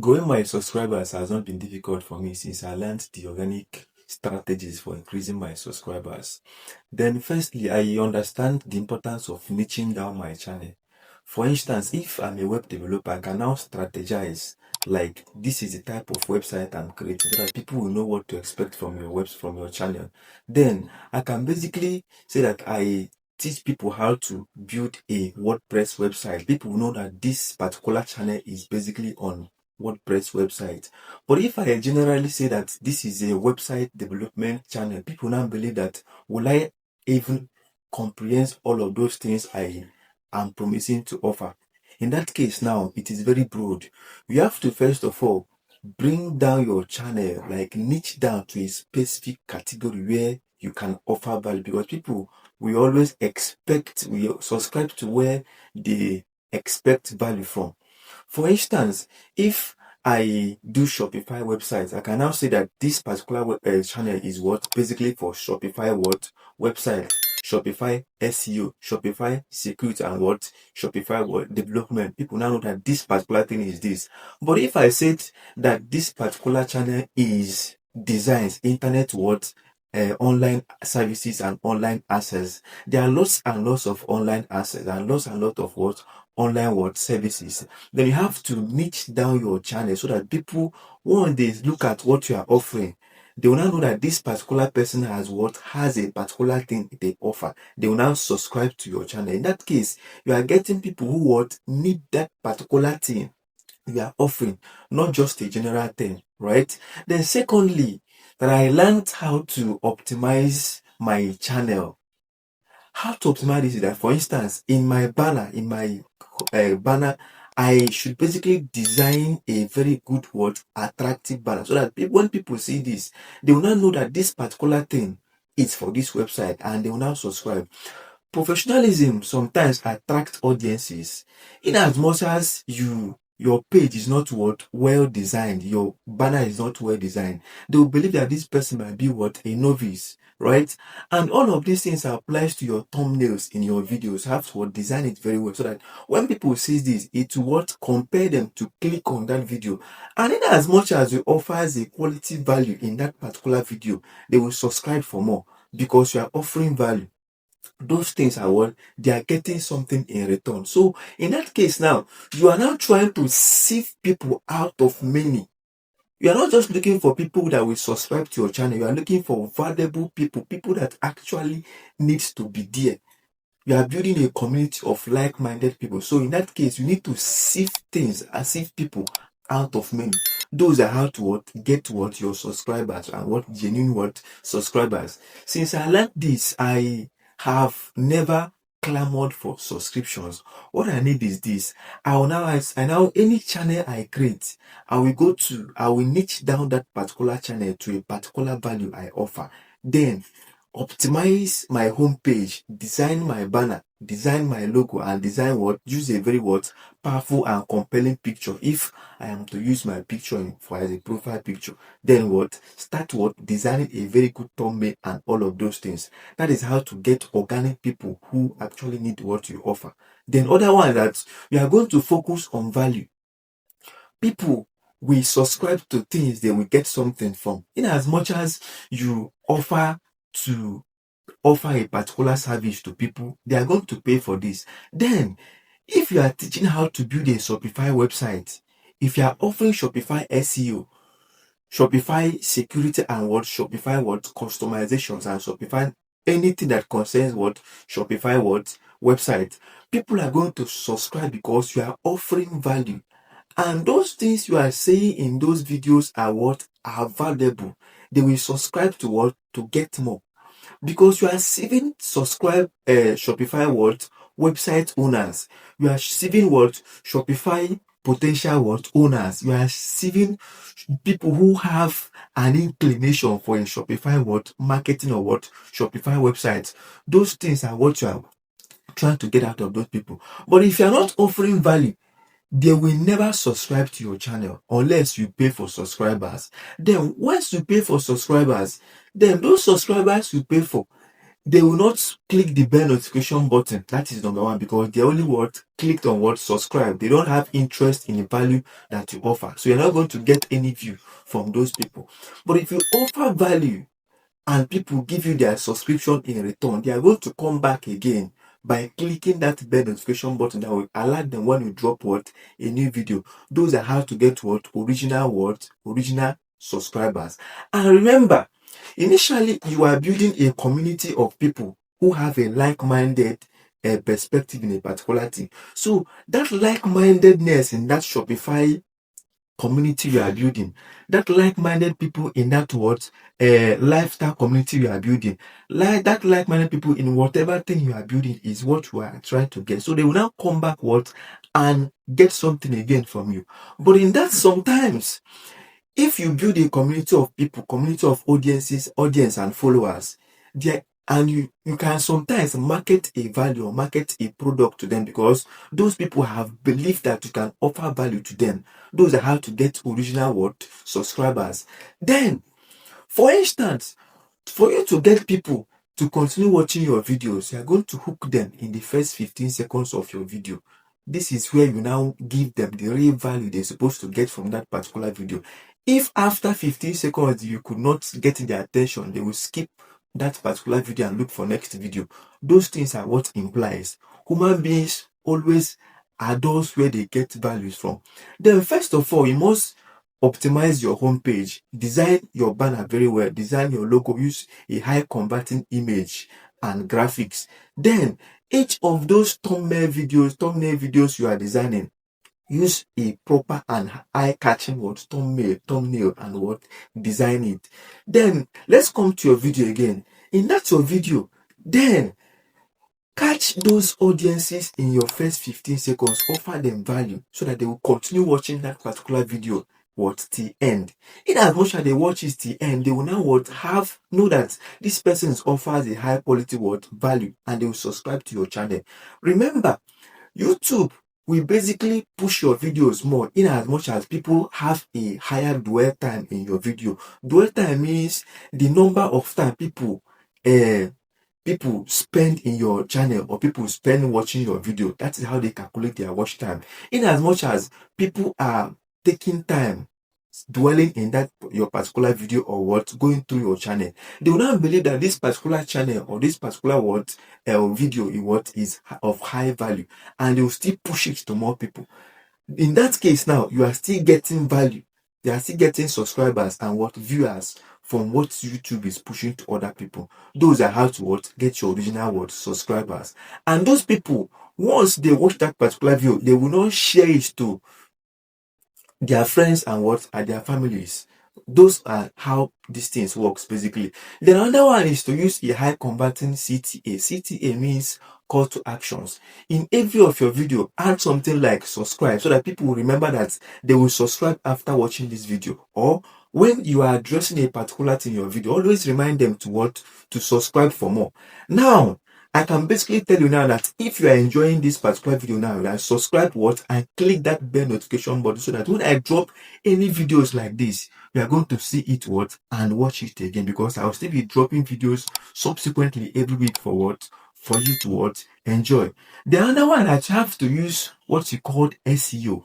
Growing my subscribers has not been difficult for me since I learned the organic strategies for increasing my subscribers. Then, firstly, I understand the importance of niching down my channel. For instance, if I'm a web developer, I can now strategize like this is the type of website I'm creating so that people will know what to expect from your from your channel. Then I can basically say that I teach people how to build a WordPress website. People will know that this particular channel is basically on WordPress website. But if I generally say that this is a website development channel, people now believe that will I even comprehend all of those things I am promising to offer. In that case now, it is very broad. You have to first of all bring down your channel, like niche down to a specific category where you can offer value, because people we always expect, we subscribe to where they expect value from. For instance, if I do Shopify websites, I can now say that this particular channel is what basically for Shopify what website, Shopify SEO, Shopify security, and what Shopify what development. People now know that this particular thing is this. But if I said that this particular channel is designs, internet what online services and online access, there are lots and lots of online access and lots and lots of what online what services. Then you have to niche down your channel so that people, when they look at what you are offering, they will now know that this particular person has a particular thing they offer. They will now subscribe to your channel. In that case, you are getting people who need that particular thing you are offering, not just a general thing, right? Then secondly, that I learned how to optimize my channel. How to optimize this is that, for instance, in my banner, I should basically design a very good attractive banner so that when people see this, they will not know that this particular thing is for this website and they will now subscribe. Professionalism sometimes attracts audiences. In as much as your page is not well designed, your banner is not well designed, they will believe that this person might be a novice, right? And all of these things applies to your thumbnails in your videos. You have to design it very well so that when people see this, it will compel them to click on that video. And in as much as you offer a quality value in that particular video, they will subscribe for more because you are offering value. Those things are they are getting something in return. So in that case now, you are now trying to sieve people out of many. You are not just looking for people that will subscribe to your channel. You are looking for valuable people that actually needs to be there. You are building a community of like-minded people. So in that case, you need to sieve people out of many. Those are how to get your subscribers and genuine subscribers. Since I learned this, I have never clamored for subscriptions. What I need is this. I now any channel I create, I will niche down that particular channel to a particular value I offer. Then optimize my homepage, design my banner, design my logo, and use a very powerful and compelling picture. If I am to use my picture as a profile picture, then start designing a very good thumbnail and all of those things. That is how to get organic people who actually need what you offer. Then other one that we are going to focus on value. People will subscribe to things they will get something from. In as much as you offer a particular service to people, they are going to pay for this. Then, if you are teaching how to build a Shopify website, if you are offering Shopify SEO, Shopify security, and Shopify customizations, and Shopify anything that concerns Shopify website, people are going to subscribe because you are offering value. And those things you are saying in those videos are valuable. They will subscribe to get more. Because you are receiving Shopify website owners. You are receiving Shopify potential owners. You are receiving people who have an inclination for a Shopify marketing or Shopify website. Those things are what you are trying to get out of those people. But if you are not offering value, they will never subscribe to your channel unless you pay for subscribers. Then once you pay for subscribers, then those subscribers you pay for, they will not click the bell notification button. That is number one, because they only clicked on subscribe. They don't have interest in the value that you offer. So you're not going to get any view from those people. But if you offer value and people give you their subscription in return, they are going to come back again by clicking that bell notification button that will alert them when you drop a new video. Those are how to get original subscribers. And remember, initially you are building a community of people who have a like-minded perspective in a particular thing. So that like-mindedness in that Shopify community you are building, that like-minded people in that lifestyle community you are building, that like-minded people in whatever thing you are building is what you are trying to get. So they will now come back and get something again from you. But in that, sometimes if you build a community of people, community of audience and followers, and you can sometimes market a value or market a product to them, because those people have believed that you can offer value to them. Those are how to get original subscribers. Then, for instance, for you to get people to continue watching your videos, you are going to hook them in the first 15 seconds of your video. This is where you now give them the real value they're supposed to get from that particular video. If after 15 seconds you could not get their attention, they will skip that particular video and look for next video. Those things are what implies human beings always are those where they get values from. Then first of all, you must optimize your homepage, design your banner very well, design your logo, use a high converting image and graphics. Then each of those thumbnail videos you are designing, use a proper and eye-catching thumbnail and design it. Then let's come to your video again. In that your video, then catch those audiences in your first 15 seconds, offer them value so that they will continue watching that particular video till end. In as much as they watch it till end, they will now know that this person offers a high quality value, and they will subscribe to your channel. Remember, YouTube will basically push your videos more in as much as people have a higher dwell time in your video. Dwell time means the number of time people spend in your channel, or people spend watching your video. That is how they calculate their watch time. In as much as people are taking time dwelling in that your particular video or going through your channel, they will not believe that this particular channel or this particular video is of high value, and they will still push it to more people. In that case, now you are still getting value, they are still getting subscribers and viewers from what YouTube is pushing to other people. Those are how to get your original subscribers. And those people, once they watch that particular video, they will not share it to their friends and their families. Those are how these things works basically. Then another one is to use a high converting CTA. CTA means call to actions. In every of your video, add something like subscribe, so that people will remember that they will subscribe after watching this video. Or when you are addressing a particular thing in your video, always remind them to subscribe for more. Now, I can basically tell you now that if you are enjoying this particular video now, you subscribe and click that bell notification button, so that when I drop any videos like this, you are going to see it and watch it again, because I will still be dropping videos subsequently every week for you to enjoy. The other one, that you have to use what you call SEO.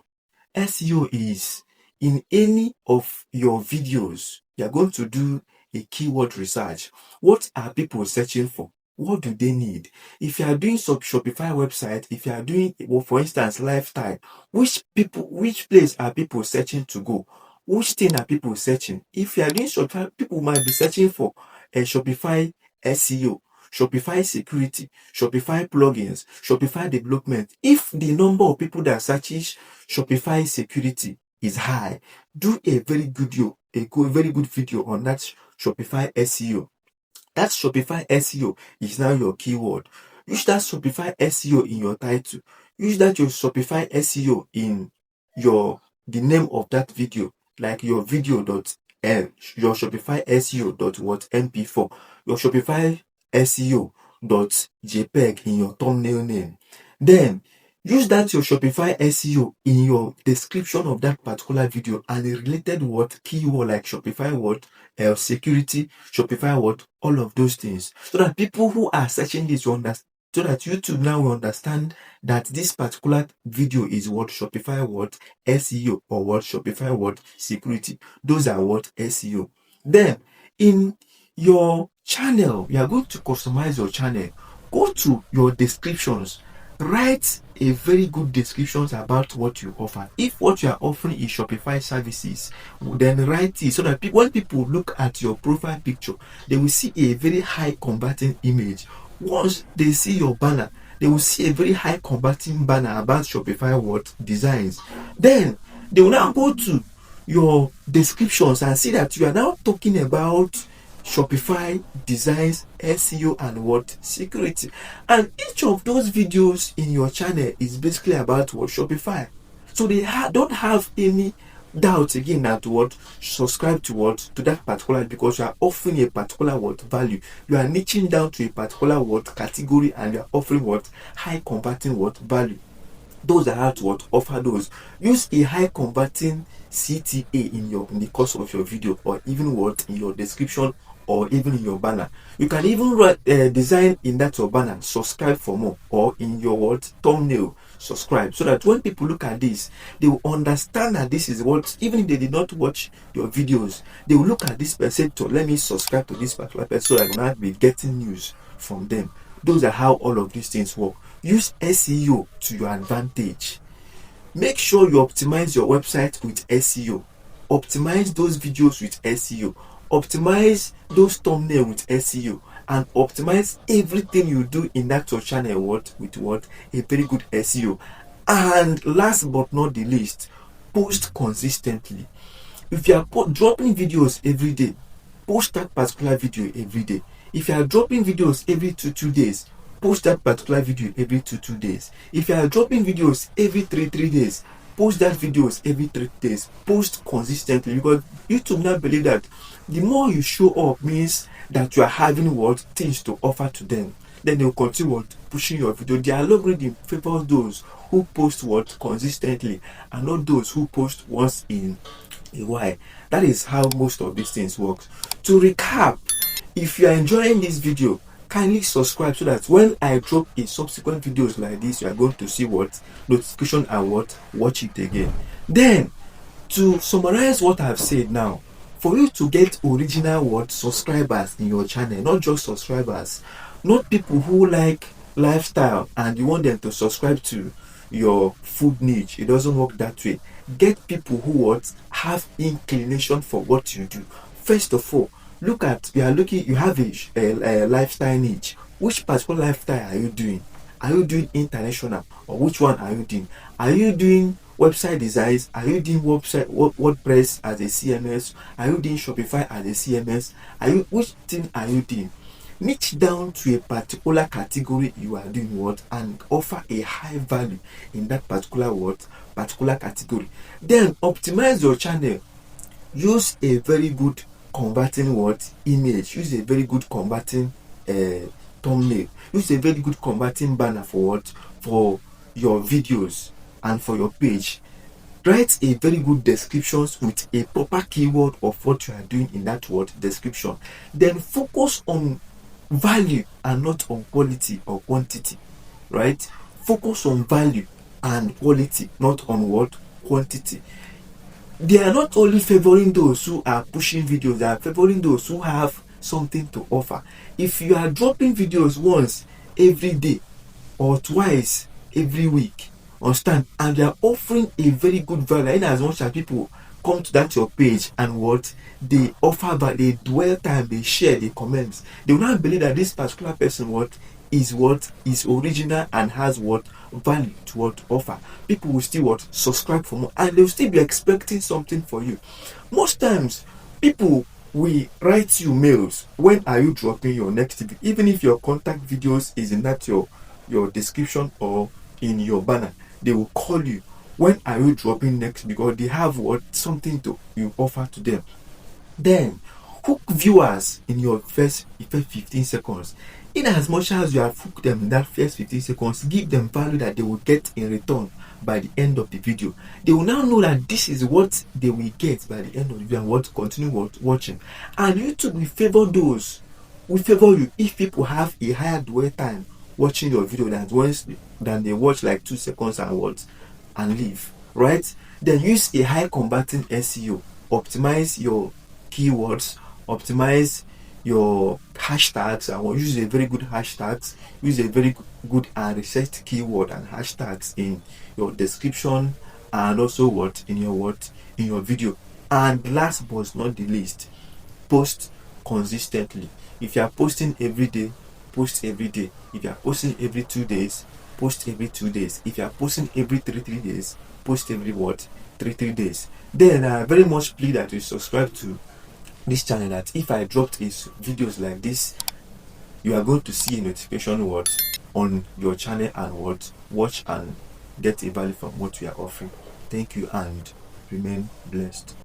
SEO is, in any of your videos, you are going to do a keyword research. What are people searching for? What do they need? If you are doing Shopify website, if you are doing, for instance, lifestyle, which place are people searching to go? Which thing are people searching? If you are doing Shopify, people might be searching for a Shopify SEO, Shopify security, Shopify plugins, Shopify development. If the number of people that searches Shopify security is high, do a very good video on that Shopify SEO. That Shopify SEO is now your keyword. Use that Shopify SEO in your title. Use that your Shopify SEO in the name of that video, like your your Shopify SEO MP4, your Shopify SEO .jpeg in your thumbnail name. Then Use that your Shopify SEO in your description of that particular video and a related word, keyword like Shopify word, security, Shopify word, all of those things. So that people who are searching this will understand, so that YouTube now will understand that this particular video is what Shopify word, SEO, or what Shopify word, security. Those are what SEO. Then in your channel, you are going to customize your channel. Go to your descriptions. Write a very good descriptions about what you offer. If what you are offering is Shopify services, then write it so that when people look at your profile picture, they will see a very high converting image. Once they see your banner, they will see a very high converting banner about Shopify what designs. Then they will now go to your descriptions and see that you are now talking about Shopify designs, SEO, and what security. And each of those videos in your channel is basically about what Shopify. So they don't have any doubt again that what subscribe to what to that particular, because you are offering a particular what value. You are niching down to a particular what category, and you are offering what high converting what value. Those are how to what offer those. Use a high converting CTA in the course of your video, or even what in your description, or even in your banner. You can even write design in that your banner, subscribe for more, or in your what thumbnail, subscribe, so that when people look at this, they will understand that this is what, even if they did not watch your videos, they will look at this person to let me subscribe to this particular person, so I will not be getting news from them. Those are how all of these things work. Use SEO to your advantage. Make sure you optimize your website with SEO. Optimize those videos with SEO. Optimize those thumbnails with SEO. And optimize everything you do in that your channel with a very good SEO. And last but not the least, post consistently. If you are dropping videos every day, post that particular video every day. If you are dropping videos every two days, post that particular video every two days. If you are dropping videos every three days, post that videos every 3 days. Post consistently, because YouTube now believe that the more you show up means that you are having what things to offer to them. Then they will continue pushing your video. The algorithm favors those who post what consistently, and not those who post once in a while. That is how most of these things work. To recap, if you are enjoying this video, kindly subscribe, so that when I drop a subsequent videos like this, you are going to see what notification and what watch it again. Then to summarize what I've said now, for you to get original what subscribers in your channel, not just subscribers, not people who like lifestyle and you want them to subscribe to your food niche. It doesn't work that way. Get people who have inclination for what you do. First of all, look at, you have a lifestyle niche. Which particular lifestyle are you doing? Are you doing international, or which one are you doing? Are you doing website designs? Are you doing WordPress as a CMS? Are you doing Shopify as a CMS? Which thing are you doing? Niche down to a particular category you are doing and offer a high value in that particular category. Then optimize your channel. Use a very good converting image. Use a very good converting thumbnail. Use a very good converting banner for your videos and for your page. Write a very good descriptions with a proper keyword of what you are doing in that description. Then focus on value and not on quality or quantity. Right? Focus on value and quality, not on quantity. They are not only favoring those who are pushing videos, they are favoring those who have something to offer. If you are dropping videos once every day or twice every week, understand, and they are offering a very good value, in as much as people come to that your page and they offer, but they dwell time, they share, they comment, they will not believe that this particular person is original and has value to offer. People will still subscribe for more, and they will still be expecting something for you. Most times people will write you mails, when are you dropping your next video? Even if your contact videos is in that your description or in your banner, they will call you, when are you dropping next, because they have something to you offer to them. Then hook viewers in your first 15 seconds. In as much as you have hooked them in that first 15 seconds, give them value that they will get in return by the end of the video. They will now know that this is what they will get by the end of the video and want to continue watching. And YouTube will favor those who favor you if people have a higher dwell time watching your video than they watch like 2 seconds and leave, right? Then use a high converting SEO, optimize your keywords, optimize your hashtags, and use a very good hashtags, use a very good and researched keyword and hashtags in your description and also in your video. And last but not the least, post consistently. If you are posting every day, post every day. If you are posting every 2 days, post every 2 days. If you are posting every 3 days, post every 3 days. Then I very much plead that you subscribe to this channel, that if I dropped videos like this, you are going to see a notification on your channel and watch and get a value from what we are offering. Thank you and remain blessed.